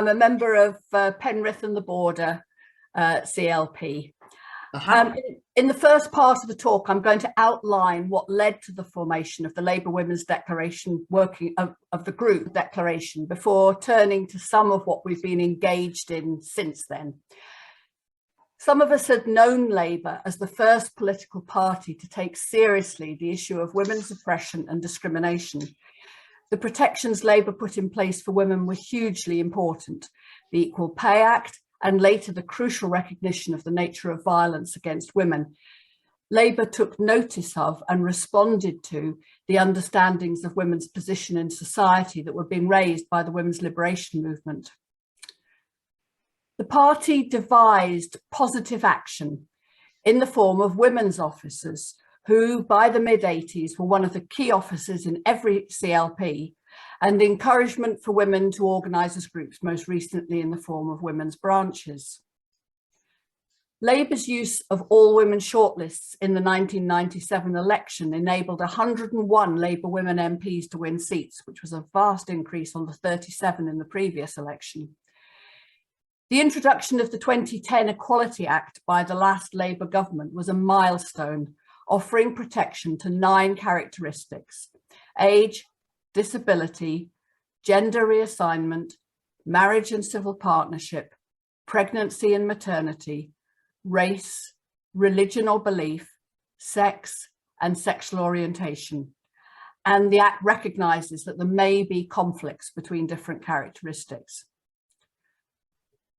I'm a member of Penrith and the Border CLP. In the first part of the talk, I'm going to outline what led to the formation of the Labour Women's Declaration of the group declaration before turning to some of what we've been engaged in since then. Some of us had known Labour as the first political party to take seriously the issue of women's oppression and discrimination. The protections Labour put in place for women were hugely important. The Equal Pay Act, and later the crucial recognition of the nature of violence against women. Labour took notice of and responded to the understandings of women's position in society that were being raised by the women's liberation movement. The party devised positive action in the form of women's officers who by the mid-80s were one of the key officers in every CLP, and encouragement for women to organise as groups, most recently in the form of women's branches. Labour's use of all-women shortlists in the 1997 election enabled 101 Labour women MPs to win seats, which was a vast increase on the 37 in the previous election. The introduction of the 2010 Equality Act by the last Labour government was a milestone, offering protection to 9 characteristics: age, disability, gender reassignment, marriage and civil partnership, pregnancy and maternity, race, religion or belief, sex, and sexual orientation. And the Act recognises that there may be conflicts between different characteristics.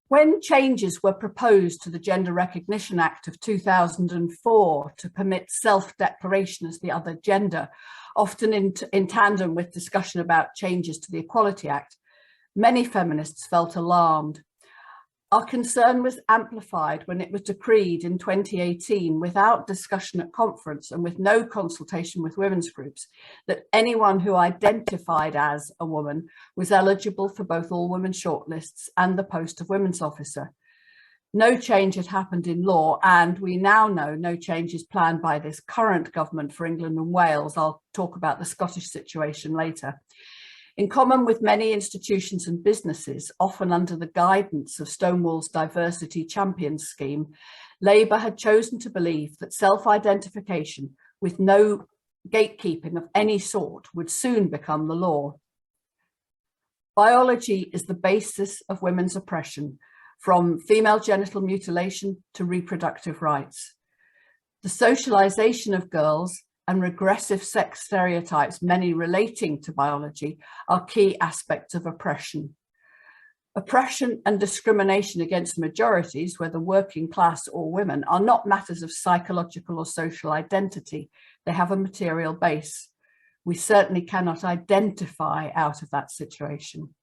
When changes were proposed to the Gender Recognition Act of 2004 to permit self-declaration as the other gender, often in tandem with discussion about changes to the Equality Act, many feminists felt alarmed. Our concern was amplified when it was decreed in 2018 without discussion at conference and with no consultation with women's groups that anyone who identified as a woman was eligible for both all women shortlists and the post of women's officer. No change had happened in law, and we now know no change is planned by this current government for England and Wales. I'll talk about the Scottish situation later. In common with many institutions and businesses, often under the guidance of Stonewall's Diversity Champions scheme, Labour had chosen to believe that self-identification with no gatekeeping of any sort would soon become the law. Biology is the basis of women's oppression, from female genital mutilation to reproductive rights. The socialisation of girls and regressive sex stereotypes, many relating to biology, are key aspects of oppression. Oppression and discrimination against majorities, whether working class or women, are not matters of psychological or social identity. They have a material base. We certainly cannot identify out of that situation.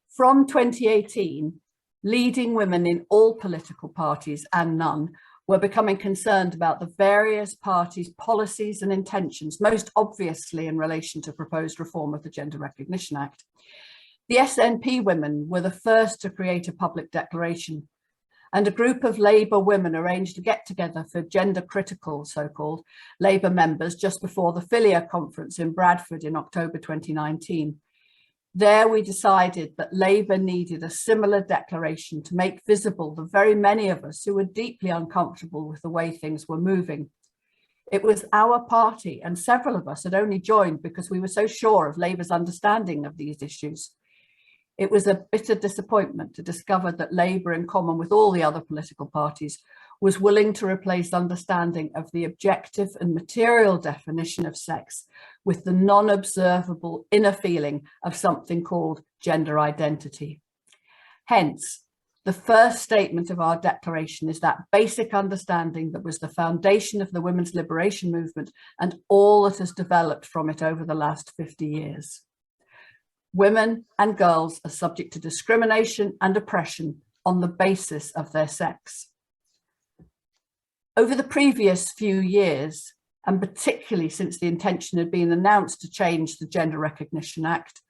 From 2018, leading women in all political parties and none were becoming concerned about the various parties' policies and intentions, most obviously in relation to proposed reform of the Gender Recognition Act. The SNP women were the first to create a public declaration, and a group of Labour women arranged a get-together for gender-critical, so-called, Labour members just before the Filia conference in Bradford in October 2019. There we decided that Labour needed a similar declaration to make visible the very many of us who were deeply uncomfortable with the way things were moving. It was our party, and several of us had only joined because we were so sure of Labour's understanding of these issues. It was a bitter disappointment to discover that Labour, in common with all the other political parties, was willing to replace understanding of the objective and material definition of sex with the non-observable inner feeling of something called gender identity. Hence, the first statement of our declaration is that basic understanding that was the foundation of the women's liberation movement and all that has developed from it over the last 50 years. Women and girls are subject to discrimination and oppression on the basis of their sex. Over the previous few years, and particularly since the intention had been announced to change the Gender Recognition Act,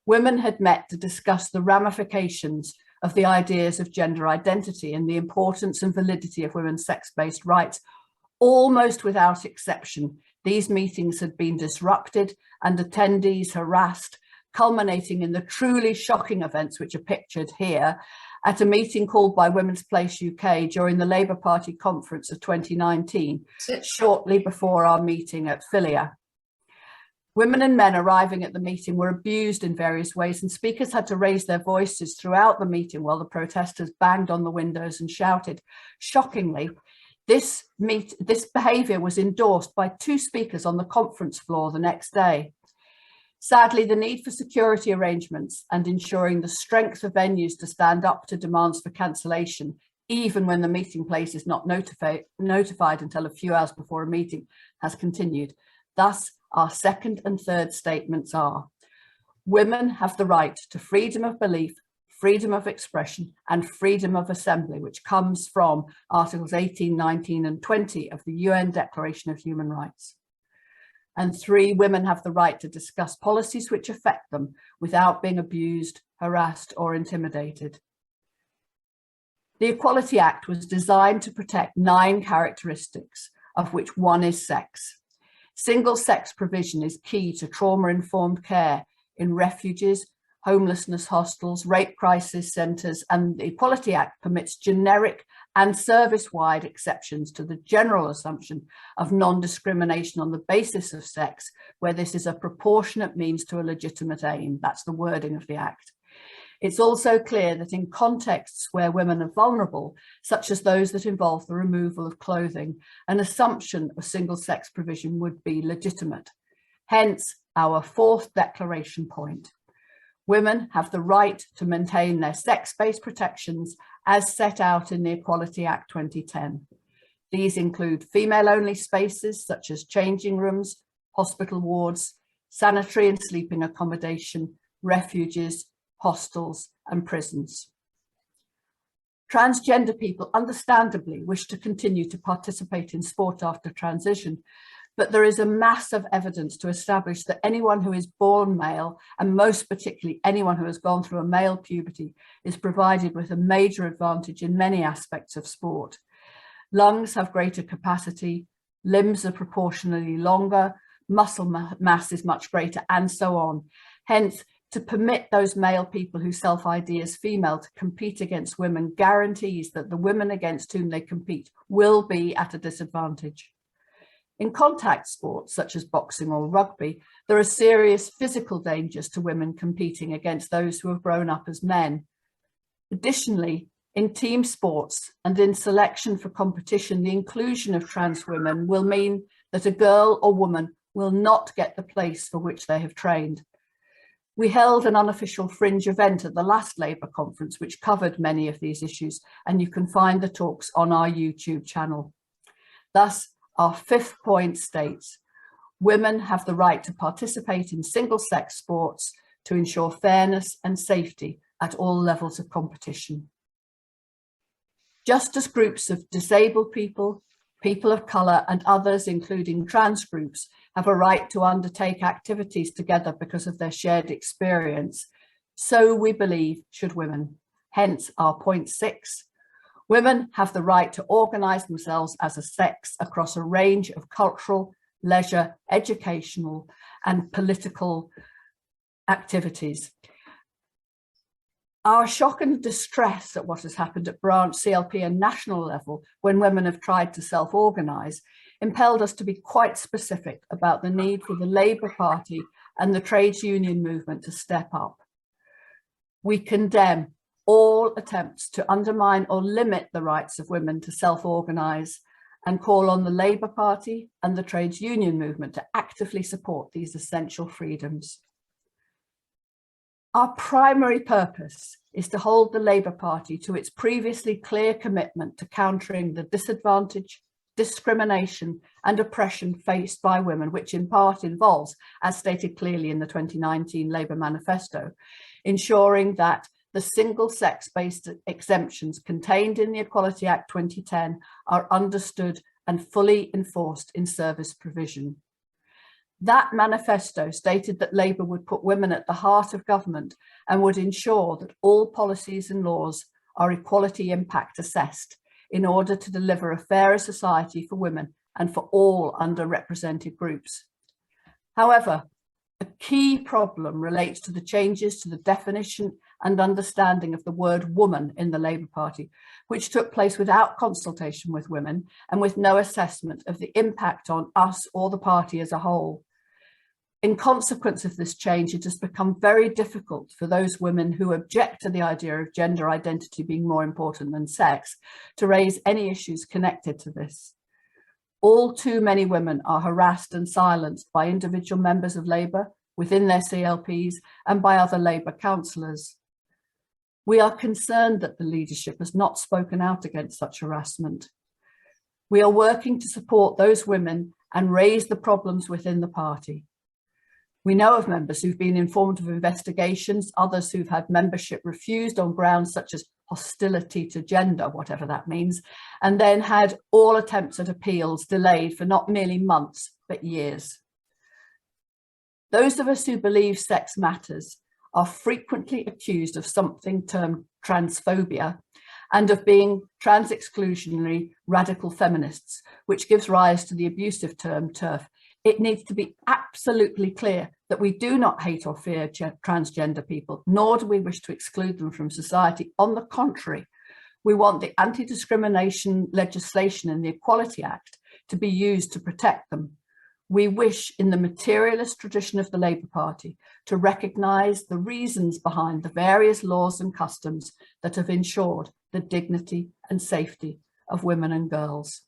women had met to discuss the ramifications of the ideas of gender identity and the importance and validity of women's sex-based rights. Almost without exception, these meetings had been disrupted and attendees harassed culminating in the truly shocking events which are pictured here at a meeting called by Women's Place UK during the Labour Party conference of 2019, shortly before our meeting at Filia. Women and men arriving at the meeting were abused in various ways, and speakers had to raise their voices throughout the meeting while the protesters banged on the windows and shouted. Shockingly, this behaviour was endorsed by 2 speakers on the conference floor the next day. Sadly, the need for security arrangements and ensuring the strength of venues to stand up to demands for cancellation, even when the meeting place is not notified until a few hours before a meeting, has continued. Thus, our second and third statements are: women have the right to freedom of belief, freedom of expression, and freedom of assembly, which comes from Articles 18, 19, and 20 of the UN Declaration of Human Rights. And 3, women have the right to discuss policies which affect them without being abused, harassed, or intimidated. The Equality Act was designed to protect 9 characteristics, of which 1 is sex. Single-sex provision is key to trauma-informed care in refuges, homelessness hostels, rape crisis centres, and the Equality Act permits generic and service-wide exceptions to the general assumption of non-discrimination on the basis of sex, where this is a proportionate means to a legitimate aim. That's the wording of the Act. It's also clear that in contexts where women are vulnerable, such as those that involve the removal of clothing, an assumption of single-sex provision would be legitimate. Hence, our 4th declaration point. Women have the right to maintain their sex-based protections as set out in the Equality Act 2010. These include female-only spaces such as changing rooms, hospital wards, sanitary and sleeping accommodation, refuges, hostels, and prisons. Transgender people understandably wish to continue to participate in sport after transition, but there is a mass of evidence to establish that anyone who is born male, and most particularly anyone who has gone through a male puberty, is provided with a major advantage in many aspects of sport. Lungs have greater capacity, limbs are proportionally longer, muscle mass is much greater, and so on. Hence, to permit those male people who self-ID as female to compete against women guarantees that the women against whom they compete will be at a disadvantage. In contact sports, such as boxing or rugby, there are serious physical dangers to women competing against those who have grown up as men. Additionally, in team sports and in selection for competition, the inclusion of trans women will mean that a girl or woman will not get the place for which they have trained. We held an unofficial fringe event at the last Labour conference, which covered many of these issues, and you can find the talks on our YouTube channel. Thus, our 5th point states, women have the right to participate in single-sex sports to ensure fairness and safety at all levels of competition. Just as groups of disabled people, people of colour and others, including trans groups, have a right to undertake activities together because of their shared experience, so we believe should women. Hence our point 6. Women have the right to organise themselves as a sex across a range of cultural, leisure, educational and political activities. Our shock and distress at what has happened at branch, CLP and national level when women have tried to self-organise impelled us to be quite specific about the need for the Labour Party and the trades union movement to step up. We condemn all attempts to undermine or limit the rights of women to self-organise and call on the Labour Party and the trades union movement to actively support these essential freedoms. Our primary purpose is to hold the Labour Party to its previously clear commitment to countering the disadvantage, discrimination and oppression faced by women, which in part involves, as stated clearly in the 2019 Labour manifesto, ensuring that the single sex-based exemptions contained in the Equality Act 2010 are understood and fully enforced in service provision. That manifesto stated that Labour would put women at the heart of government and would ensure that all policies and laws are equality impact assessed in order to deliver a fairer society for women and for all underrepresented groups. However, A key problem relates to the changes to the definition and understanding of the word woman in the Labour Party, which took place without consultation with women and with no assessment of the impact on us or the party as a whole. In consequence of this change, it has become very difficult for those women who object to the idea of gender identity being more important than sex to raise any issues connected to this. All too many women are harassed and silenced by individual members of Labour within their CLPs and by other Labour councillors. We are concerned that the leadership has not spoken out against such harassment. We are working to support those women and raise the problems within the party. We know of members who've been informed of investigations, others who've had membership refused on grounds such as hostility to gender, whatever that means, and then had all attempts at appeals delayed for not merely months, but years. Those of us who believe sex matters are frequently accused of something termed transphobia and of being trans-exclusionary radical feminists, which gives rise to the abusive term TERF. It needs to be absolutely clear that we do not hate or fear transgender people, nor do we wish to exclude them from society. On the contrary, we want the anti-discrimination legislation and the Equality Act to be used to protect them. We wish, in the materialist tradition of the Labour Party, to recognise the reasons behind the various laws and customs that have ensured the dignity and safety of women and girls.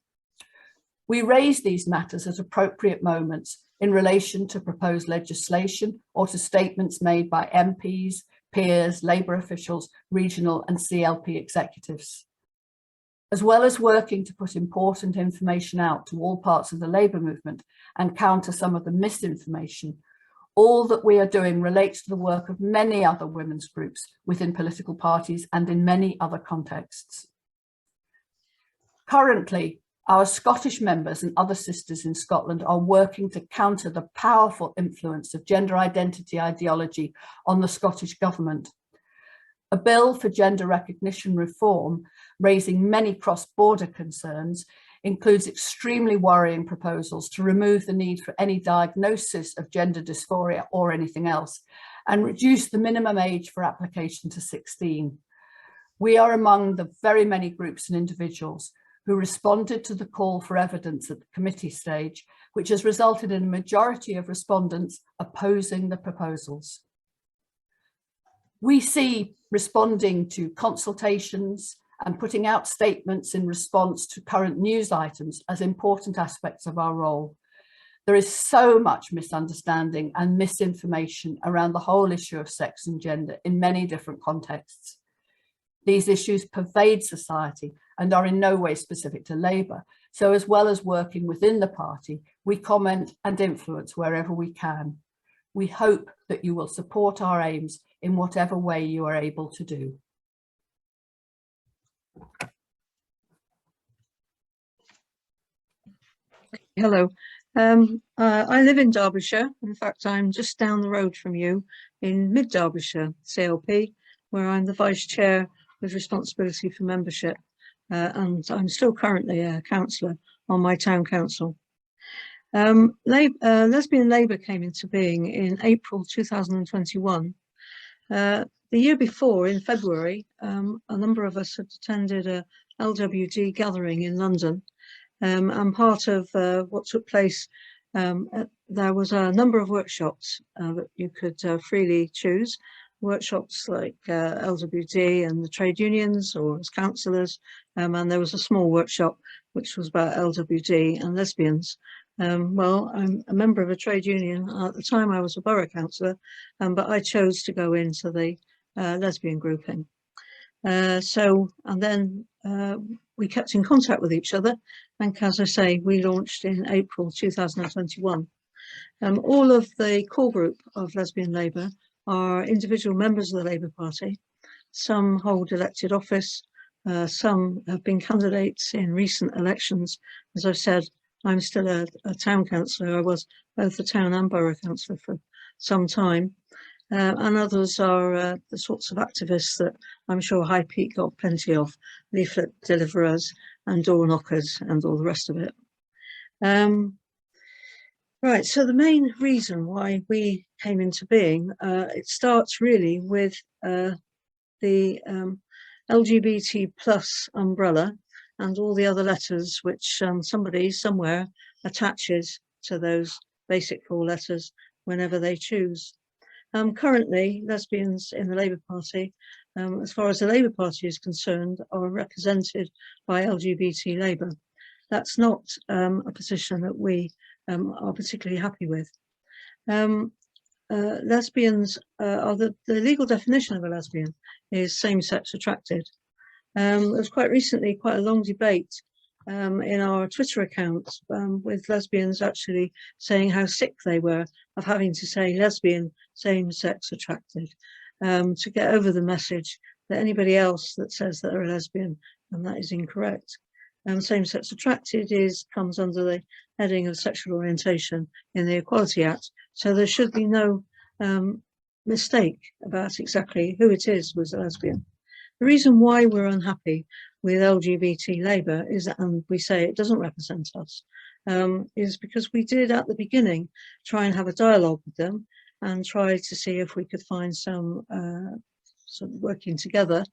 We raise these matters at appropriate moments in relation to proposed legislation or to statements made by MPs, peers, Labour officials, regional and CLP executives. As well as working to put important information out to all parts of the Labour movement and counter some of the misinformation, all that we are doing relates to the work of many other women's groups within political parties and in many other contexts. Currently, our Scottish members and other sisters in Scotland are working to counter the powerful influence of gender identity ideology on the Scottish government. A bill for gender recognition reform, raising many cross-border concerns, includes extremely worrying proposals to remove the need for any diagnosis of gender dysphoria or anything else, and reduce the minimum age for application to 16. We are among the very many groups and individuals who responded to the call for evidence at the committee stage, which has resulted in a majority of respondents opposing the proposals. We see responding to consultations and putting out statements in response to current news items as important aspects of our role. There is so much misunderstanding and misinformation around the whole issue of sex and gender in many different contexts. These issues pervade society and are in no way specific to Labour. So as well as working within the party, we comment and influence wherever we can. We hope that you will support our aims in whatever way you are able to do. Hello, I live in Derbyshire. In fact, I'm just down the road from you in Mid Derbyshire CLP, where I'm the Vice Chair with responsibility for membership, and I'm still currently a councillor on my town council. Lesbian Labour came into being in April 2021. The year before, in February, a number of us had attended a LWD gathering in London, and part of what took place, there was a number of workshops that you could freely choose. Workshops like LWD and the trade unions or as councillors, and there was a small workshop which was about LWD and lesbians. Well, I'm a member of a trade union. At the time I was a borough councillor, but I chose to go into the lesbian grouping. And then we kept in contact with each other, and as I say, we launched in April 2021. All of the core group of Lesbian Labour are individual members of the Labour Party. Some hold elected office, some have been candidates in recent elections. As I've said, I'm still a town councillor. I was both a town and borough councillor for some time. And others are the sorts of activists that I'm sure High Peak got plenty of, leaflet deliverers and door knockers and all the rest of it. Right, so the main reason why we came into being, it starts really with the LGBT plus umbrella and all the other letters which somebody somewhere attaches to those basic 4 letters whenever they choose. Currently, lesbians in the Labour Party, as far as the Labour Party is concerned, are represented by LGBT Labour. That's not a position that we are particularly happy with. Lesbians are the legal definition of a lesbian is same-sex attracted. There was quite recently quite a long debate in our Twitter account with lesbians actually saying how sick they were of having to say lesbian, same-sex attracted to get over the message that anybody else that says that they're a lesbian, and that is incorrect. Same-sex attracted comes under the heading of sexual orientation in the Equality Act, so there should be no mistake about exactly who it is was a lesbian. The reason why we're unhappy with LGBT Labour is, and we say it doesn't represent us, is because we did at the beginning try and have a dialogue with them and try to see if we could find some sort of working together.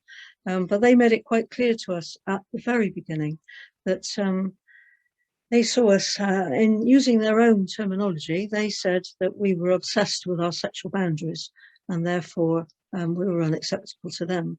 But they made it quite clear to us at the very beginning that they saw us in using their own terminology. They said that we were obsessed with our sexual boundaries and therefore we were unacceptable to them.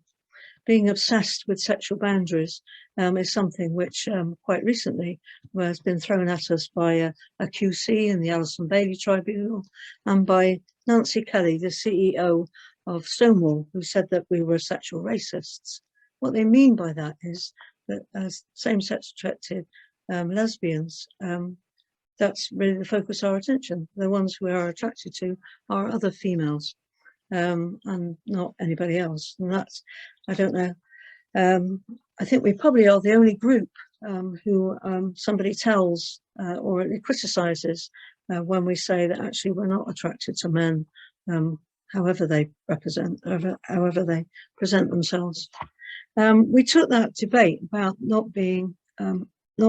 Being obsessed with sexual boundaries is something which quite recently has been thrown at us by a QC in the Alison Bailey Tribunal and by Nancy Kelly, the CEO of Stonewall, who said that we were sexual racists. What they mean by that is that as same-sex attracted lesbians, that's really the focus of our attention. The ones we are attracted to are other females and not anybody else. And that's, I don't know, I think we probably are the only group who somebody tells or criticizes when we say that actually we're not attracted to men, however they represent, however they present themselves. We took that debate about not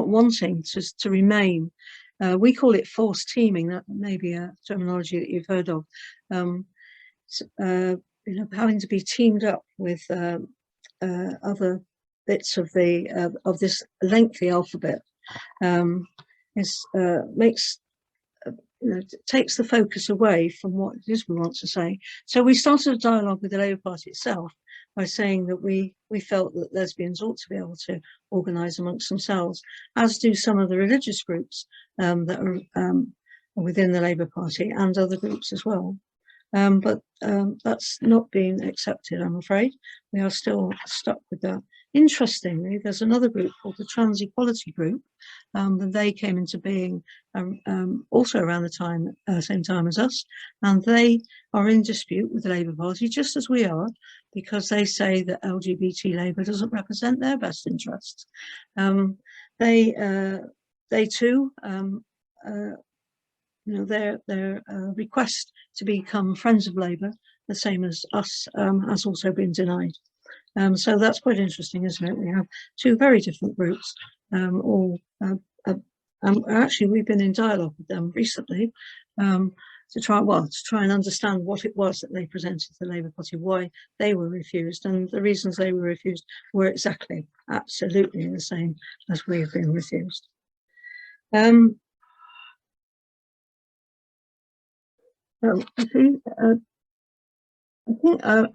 wanting to remain. We call it forced teaming. That may be a terminology that you've heard of. Having to be teamed up with other bits of this lengthy alphabet takes the focus away from what it is we want to say. So we started a dialogue with the Labour Party itself by saying that we felt that lesbians ought to be able to organise amongst themselves, as do some of the religious groups that are within the Labour Party and other groups as well. But that's not been accepted, I'm afraid. We are still stuck with that. Interestingly, there's another group called the Trans Equality Group, and they came into being also around the same time as us, and they are in dispute with the Labour Party, just as we are, because they say that LGBT Labour doesn't represent their best interests. They too, their request to become Friends of Labour, the same as us, has also been denied. So that's quite interesting, isn't it? We have 2 very different groups, actually we've been in dialogue with them recently to try and understand what it was that they presented to the Labour Party, why they were refused, and the reasons they were refused were absolutely the same as we have been refused. I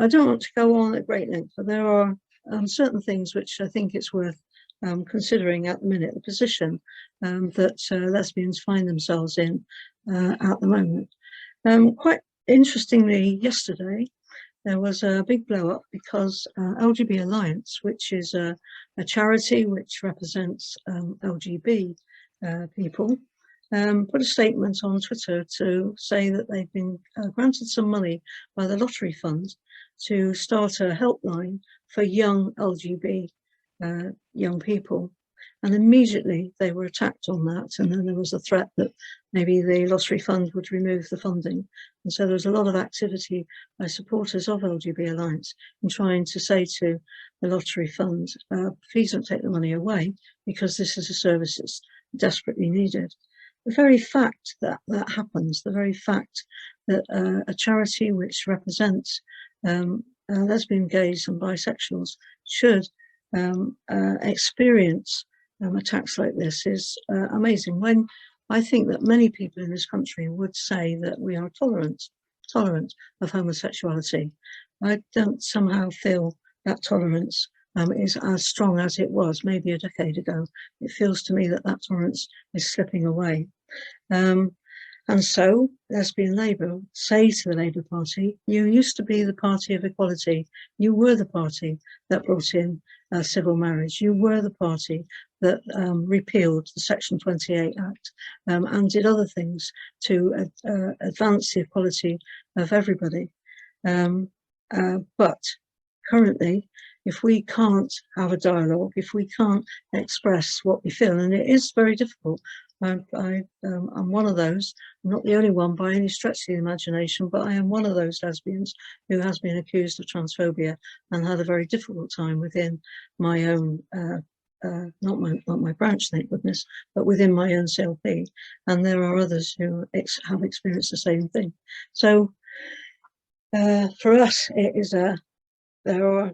don't want to go on at great length, but there are certain things which I think it's worth considering at the minute, the position that lesbians find themselves in at the moment. Quite interestingly, yesterday, there was a big blow up because LGB Alliance, which is a charity which represents LGB people, put a statement on Twitter to say that they've been granted some money by the Lottery Fund to start a helpline for young LGBT young people. And immediately they were attacked on that. And then there was a threat that maybe the Lottery Fund would remove the funding. And so there was a lot of activity by supporters of LGB Alliance in trying to say to the Lottery Fund, please don't take the money away, because this is a service that's desperately needed. the very fact that that happens, the very fact that a charity which represents lesbian, gays and bisexuals should experience attacks like this is amazing. When I think that many people in this country would say that we are tolerant of homosexuality. I don't somehow feel that tolerance is as strong as it was maybe a decade ago. It feels to me that that tolerance is slipping away. And so Lesbian Labour say to the Labour Party, you used to be the party of equality. You were the party that brought in civil marriage. You were the party that repealed the Section 28 Act and did other things to advance the equality of everybody. But currently, if we can't have a dialogue, if we can't express what we feel, and it is very difficult. I'm one of those, I'm not the only one by any stretch of the imagination, but I am one of those lesbians who has been accused of transphobia and had a very difficult time within my own, not my branch, thank goodness, but within my own CLP. And there are others who have experienced the same thing. So for us, it is there are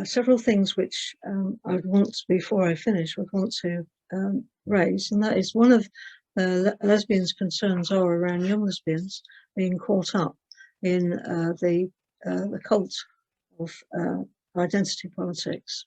several things which I'd want, before I finish, would want to raise, and that is one of lesbians' concerns are around young lesbians being caught up in the cult of identity politics,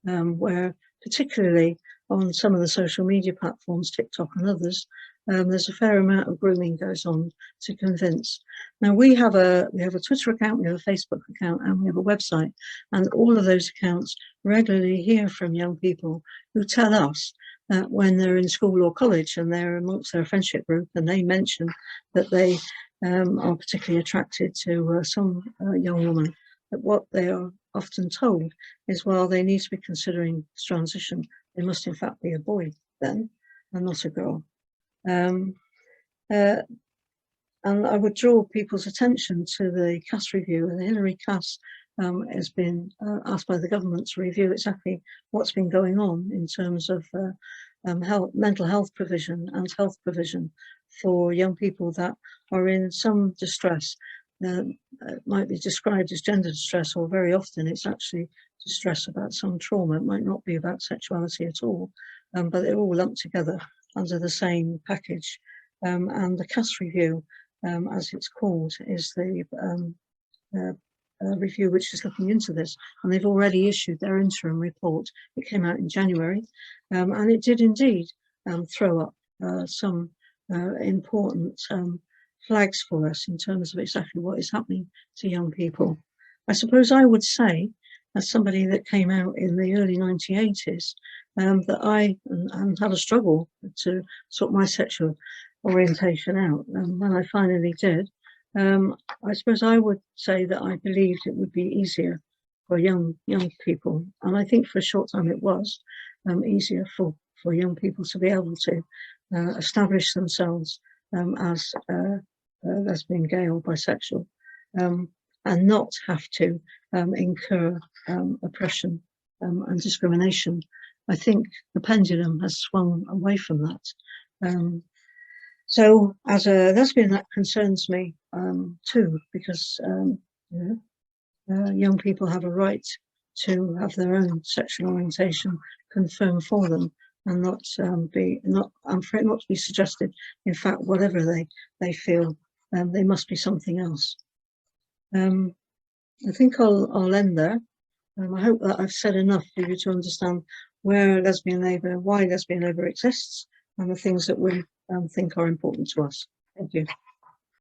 where particularly on some of the social media platforms, TikTok and others, there's a fair amount of grooming goes on to convince. Now we have a Twitter account, we have a Facebook account, and we have a website, and all of those accounts regularly hear from young people who tell us that when they're in school or college and they're amongst their friendship group and they mention that they are particularly attracted to some young woman, that what they are often told is, well, they need to be considering transition. They must in fact be a boy then and not a girl. And I would draw people's attention to the Cass review. And Hilary Cass has been asked by the government to review exactly what's been going on in terms of mental health provision and health provision for young people that are in some distress. It might be described as gender distress, or very often it's actually distress about some trauma. It might not be about sexuality at all, but they're all lumped together under the same package. And the Cass review, as it's called, is the review which is looking into this, and they've already issued their interim report. It came out in January, and it did indeed throw up some important flags for us in terms of exactly what is happening to young people. I suppose I would say, as somebody that came out in the early 1980s, that I had a struggle to sort my sexual orientation out. When I finally did, I suppose I would say that I believed it would be easier for young people, and I think for a short time it was easier for young people to be able to establish themselves as lesbian, gay or bisexual, and not have to incur oppression and discrimination. I think the pendulum has swung away from that. So as a lesbian, that concerns me too, because young people have a right to have their own sexual orientation confirmed for them, and for it not to be suggested, in fact, whatever they feel, they must be something else. I think I'll end there. I hope that I've said enough for you to understand why Lesbian Labour exists, and the things that we think are important to us. Thank you.